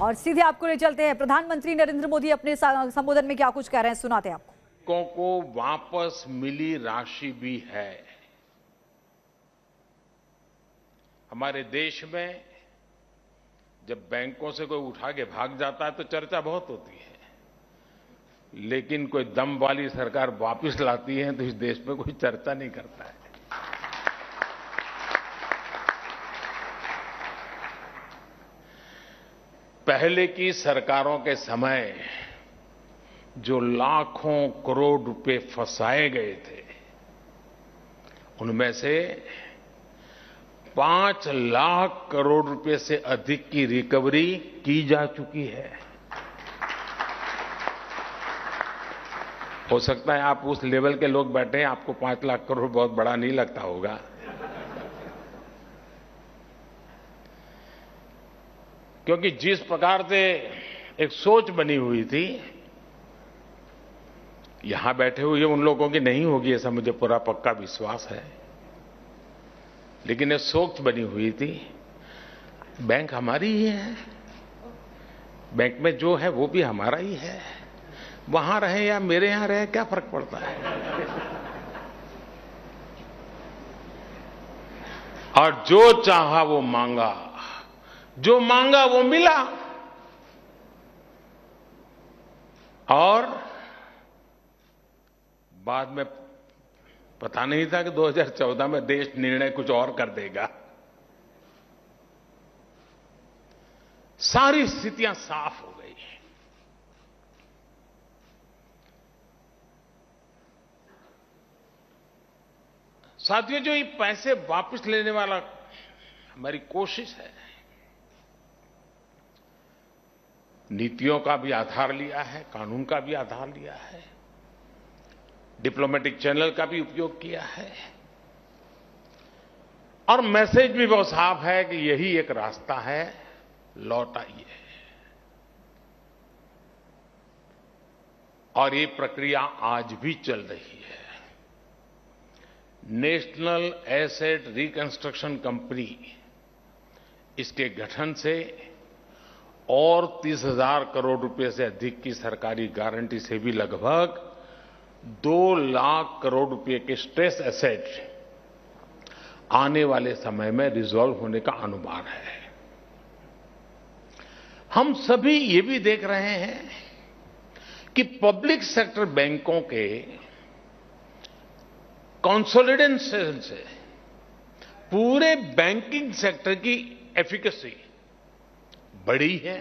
और सीधे आपको ले चलते हैं, प्रधानमंत्री नरेंद्र मोदी अपने संबोधन में क्या कुछ कह रहे हैं, सुनाते हैं आपको। बैंकों को वापस मिली राशि भी है। हमारे देश में जब बैंकों से कोई उठा के भाग जाता है तो चर्चा बहुत होती है, लेकिन कोई दम वाली सरकार वापस लाती है तो इस देश में कोई चर्चा नहीं करता है। पहले की सरकारों के समय जो लाखों करोड़ रुपए फंसाए गए थे, उनमें से 5 लाख करोड़ रुपए से अधिक की रिकवरी की जा चुकी है। हो सकता है आप उस लेवल के लोग बैठे हैं, आपको 5 लाख करोड़ बहुत बड़ा नहीं लगता होगा, क्योंकि जिस प्रकार से एक सोच बनी हुई थी, यहां बैठे हुए उन लोगों की नहीं होगी ऐसा मुझे पूरा पक्का विश्वास है, लेकिन एक सोच बनी हुई थी, बैंक हमारी ही है, बैंक में जो है वो भी हमारा ही है, वहां रहे या मेरे यहां रहे क्या फर्क पड़ता है। और जो चाहा वो मांगा, जो मांगा वो मिला, और बाद में पता नहीं था कि 2014 में देश निर्णय कुछ और कर देगा। सारी स्थितियां साफ हो गई। साथियों, जो ये पैसे वापस लेने वाला हमारी कोशिश है, नीतियों का भी आधार लिया है, कानून का भी आधार लिया है, डिप्लोमेटिक चैनल का भी उपयोग किया है, और मैसेज भी बहुत साफ है कि यही एक रास्ता है, लौट आइए। और ये प्रक्रिया आज भी चल रही है। नेशनल एसेट रिकंस्ट्रक्शन कंपनी, इसके गठन से और 30,000 करोड़ रुपए से अधिक की सरकारी गारंटी से भी लगभग 2 लाख करोड़ रुपए के स्ट्रेस एसेट आने वाले समय में रिजॉल्व होने का अनुमान है। हम सभी ये भी देख रहे हैं कि पब्लिक सेक्टर बैंकों के कंसोलिडेशन से पूरे बैंकिंग सेक्टर की एफिकेसी बढ़ी है,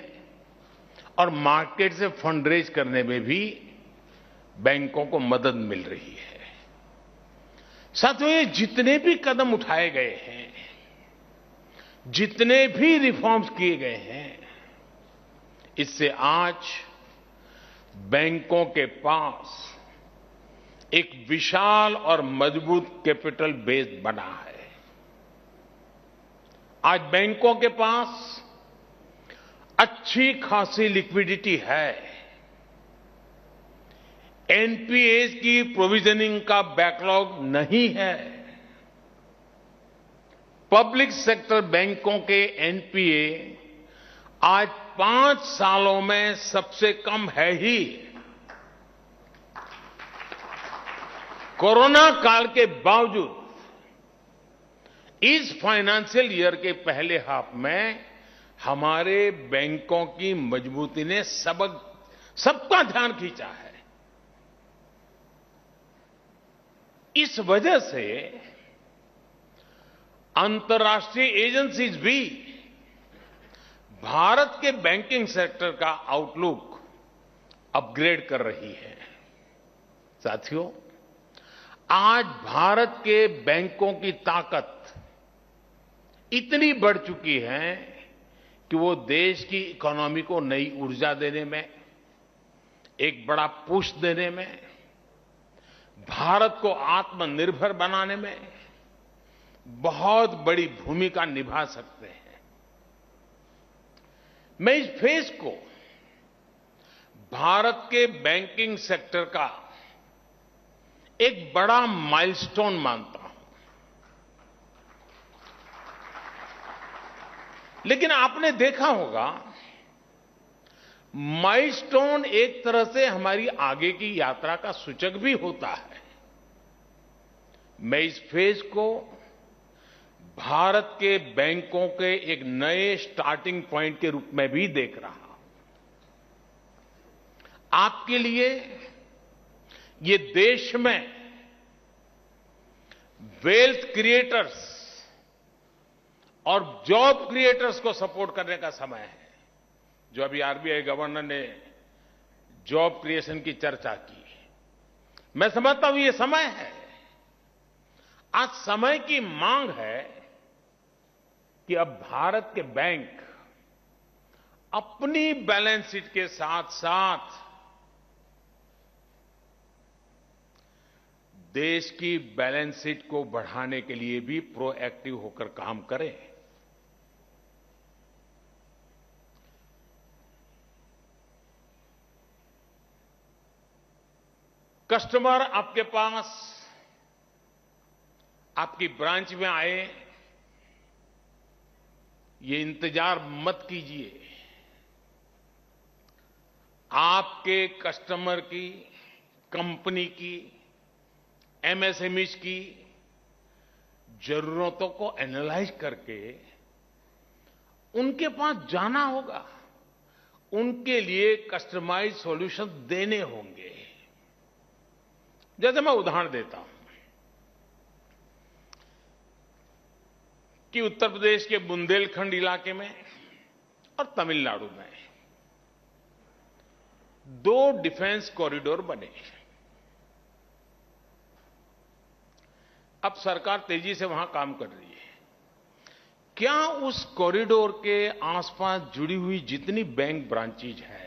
और मार्केट से फंड रेज करने में भी बैंकों को मदद मिल रही है। साथियों, ये जितने भी कदम उठाए गए हैं, जितने भी रिफॉर्म्स किए गए हैं, इससे आज बैंकों के पास एक विशाल और मजबूत कैपिटल बेस बना है। आज बैंकों के पास अच्छी खासी लिक्विडिटी है। एनपीएस की प्रोविजनिंग का बैकलॉग नहीं है। पब्लिक सेक्टर बैंकों के एनपीए आज 5 सालों में सबसे कम है ही। कोरोना काल के बावजूद इस फाइनेंशियल ईयर के पहले हाफ में हमारे बैंकों की मजबूती ने सबका ध्यान खींचा है। इस वजह से अंतर्राष्ट्रीय एजेंसीज भी भारत के बैंकिंग सेक्टर का आउटलुक अपग्रेड कर रही है। साथियों, आज भारत के बैंकों की ताकत इतनी बढ़ चुकी है कि वो देश की इकोनॉमी को नई ऊर्जा देने में, एक बड़ा पुश देने में, भारत को आत्मनिर्भर बनाने में बहुत बड़ी भूमिका निभा सकते हैं। मैं इस फेज को भारत के बैंकिंग सेक्टर का एक बड़ा माइलस्टोन मानता हूं। लेकिन आपने देखा होगा माइलस्टोन एक तरह से हमारी आगे की यात्रा का सूचक भी होता है। मैं इस फेज को भारत के बैंकों के एक नए स्टार्टिंग पॉइंट के रूप में भी देख रहा हूं। आपके लिए ये देश में वेल्थ क्रिएटर्स और जॉब क्रिएटर्स को सपोर्ट करने का समय है। जो अभी आरबीआई गवर्नर ने जॉब क्रिएशन की चर्चा की, मैं समझता हूं ये समय है। आज समय की मांग है कि अब भारत के बैंक अपनी बैलेंस शीट के साथ साथ देश की बैलेंस शीट को बढ़ाने के लिए भी प्रोएक्टिव होकर काम करें। कस्टमर आपके पास आपकी ब्रांच में आए, ये इंतजार मत कीजिए। आपके कस्टमर की, कंपनी की, एमएसएमईज की जरूरतों को एनालाइज करके उनके पास जाना होगा, उनके लिए कस्टमाइज सॉल्यूशन देने होंगे। जैसे मैं उदाहरण देता हूं कि उत्तर प्रदेश के बुंदेलखंड इलाके में और तमिलनाडु में 2 डिफेंस कॉरिडोर बने। अब सरकार तेजी से वहां काम कर रही है। क्या उस कॉरिडोर के आसपास जुड़ी हुई जितनी बैंक ब्रांचेज है,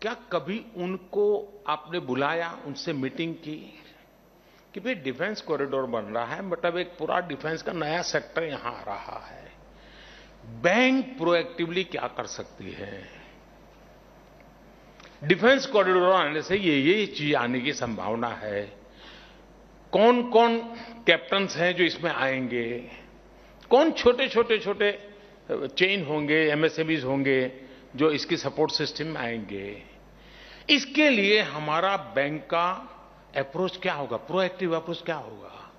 क्या कभी उनको आपने बुलाया, उनसे मीटिंग की कि भाई डिफेंस कॉरिडोर बन रहा है, मतलब एक पूरा डिफेंस का नया सेक्टर यहां आ रहा है, बैंक प्रोएक्टिवली क्या कर सकती है? डिफेंस कॉरिडोर आने से ये चीज आने की संभावना है। कौन कौन कैप्टन्स हैं जो इसमें आएंगे, कौन छोटे चेन होंगे, एमएसएमईज होंगे जो इसकी सपोर्ट सिस्टम में आएंगे। इसके लिए हमारा बैंक का अप्रोच क्या होगा, प्रोएक्टिव अप्रोच क्या होगा,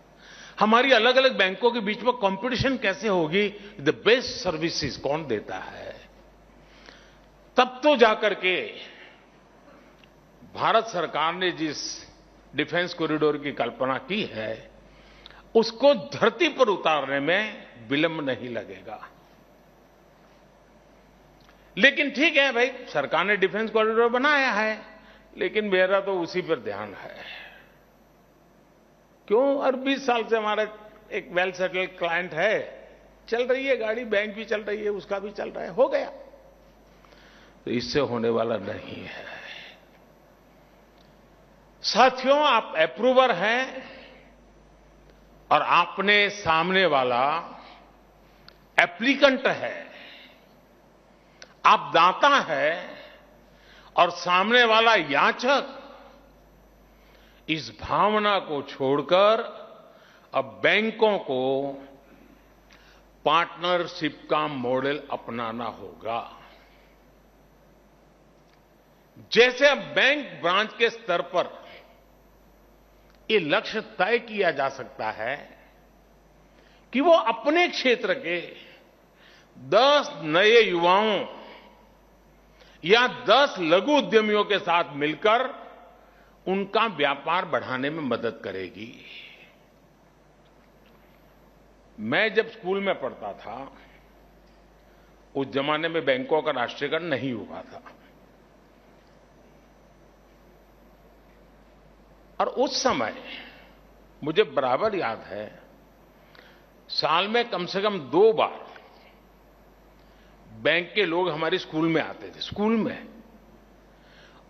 हमारी अलग अलग बैंकों के बीच में कंपटीशन कैसे होगी, द बेस्ट सर्विसेज कौन देता है। तब तो जाकर के भारत सरकार ने जिस डिफेंस कॉरिडोर की कल्पना की है उसको धरती पर उतारने में विलंब नहीं लगेगा। लेकिन ठीक है भाई, सरकार ने डिफेंस कॉरिडोर बनाया है, लेकिन मेरा तो उसी पर ध्यान है। क्यों? और 20 साल से हमारा एक वेल सेटल्ड क्लाइंट है, चल रही है गाड़ी, बैंक भी चल रही है, उसका भी चल रहा है, हो गया। तो इससे होने वाला नहीं है। साथियों, आप अप्रूवर हैं और आपने सामने वाला एप्लीकेंट है। आप दाता है और सामने वाला याचक। इस भावना को छोड़कर अब बैंकों को पार्टनरशिप का मॉडल अपनाना होगा। जैसे अब बैंक ब्रांच के स्तर पर ये लक्ष्य तय किया जा सकता है कि वो अपने क्षेत्र के 10 नए युवाओं या 10 लघु उद्यमियों के साथ मिलकर उनका व्यापार बढ़ाने में मदद करेगी। मैं जब स्कूल में पढ़ता था, उस जमाने में बैंकों का राष्ट्रीयकरण नहीं हुआ था, और उस समय मुझे बराबर याद है, साल में कम से कम 2 बार बैंक के लोग हमारे स्कूल में आते थे, स्कूल में।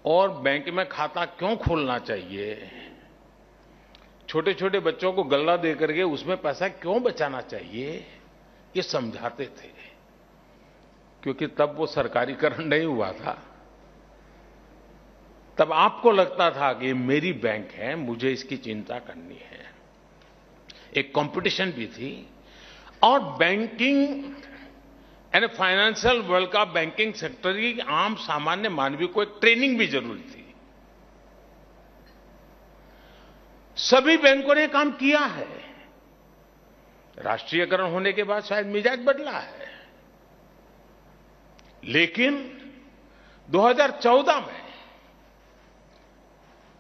और बैंक में खाता क्यों खोलना चाहिए, छोटे छोटे बच्चों को गल्ला दे करके उसमें पैसा क्यों बचाना चाहिए, ये समझाते थे। क्योंकि तब वो सरकारीकरण नहीं हुआ था, तब आपको लगता था कि ये मेरी बैंक है, मुझे इसकी चिंता करनी है। एक कंपटीशन भी थी और बैंकिंग यानी फाइनेंशियल वर्ल्ड का बैंकिंग सेक्टर की आम सामान्य मानवीय को एक ट्रेनिंग भी जरूरी थी। सभी बैंकों ने काम किया है। राष्ट्रीयकरण होने के बाद शायद मिजाज बदला है, लेकिन 2014 में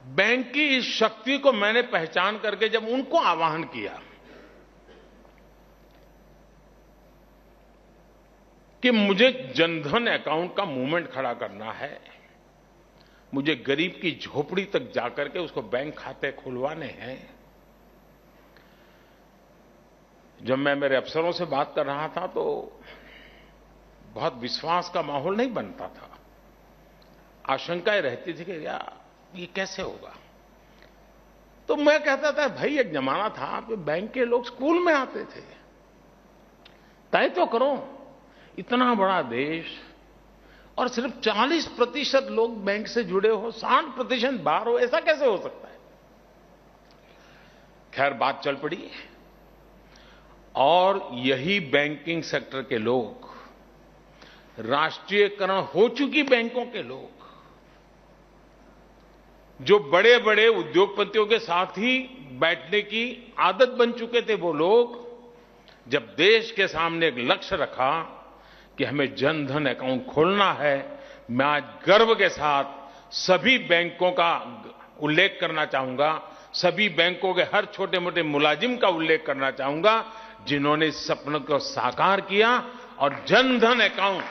बैंक की इस शक्ति को मैंने पहचान करके जब उनको आह्वान किया कि मुझे जनधन अकाउंट का मूवमेंट खड़ा करना है, मुझे गरीब की झोपड़ी तक जाकर के उसको बैंक खाते खुलवाने हैं। जब मैं मेरे अफसरों से बात कर रहा था तो बहुत विश्वास का माहौल नहीं बनता था, आशंकाएं रहती थी कि यार ये कैसे होगा। तो मैं कहता था भाई एक जमाना था कि बैंक के लोग स्कूल में आते थे, तय तो करो, इतना बड़ा देश और सिर्फ 40% लोग बैंक से जुड़े हो, 60% बाहर हो, ऐसा कैसे हो सकता है। खैर बात चल पड़ी और यही बैंकिंग सेक्टर के लोग, राष्ट्रीयकरण हो चुकी बैंकों के लोग, जो बड़े बड़े उद्योगपतियों के साथ ही बैठने की आदत बन चुके थे, वो लोग जब देश के सामने एक लक्ष्य रखा कि हमें जनधन अकाउंट खोलना है, मैं आज गर्व के साथ सभी बैंकों का उल्लेख करना चाहूंगा, सभी बैंकों के हर छोटे मोटे मुलाजिम का उल्लेख करना चाहूंगा जिन्होंने इस सपने को साकार किया और जनधन अकाउंट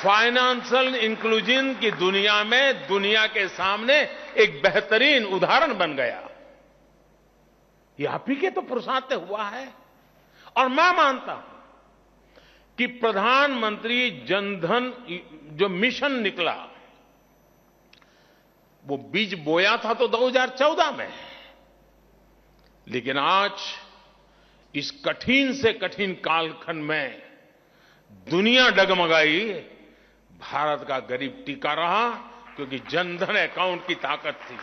फाइनेंशियल इंक्लूजन की दुनिया में दुनिया के सामने एक बेहतरीन उदाहरण बन गया। ये आप ही के तो पुरुषार्थ से हुआ है। और मैं मानता हूं कि प्रधानमंत्री जनधन जो मिशन निकला, वो बीज बोया था तो 2014 में, लेकिन आज इस कठिन से कठिन कालखंड में दुनिया डगमगाई, भारत का गरीब टिका रहा क्योंकि जनधन अकाउंट की ताकत थी।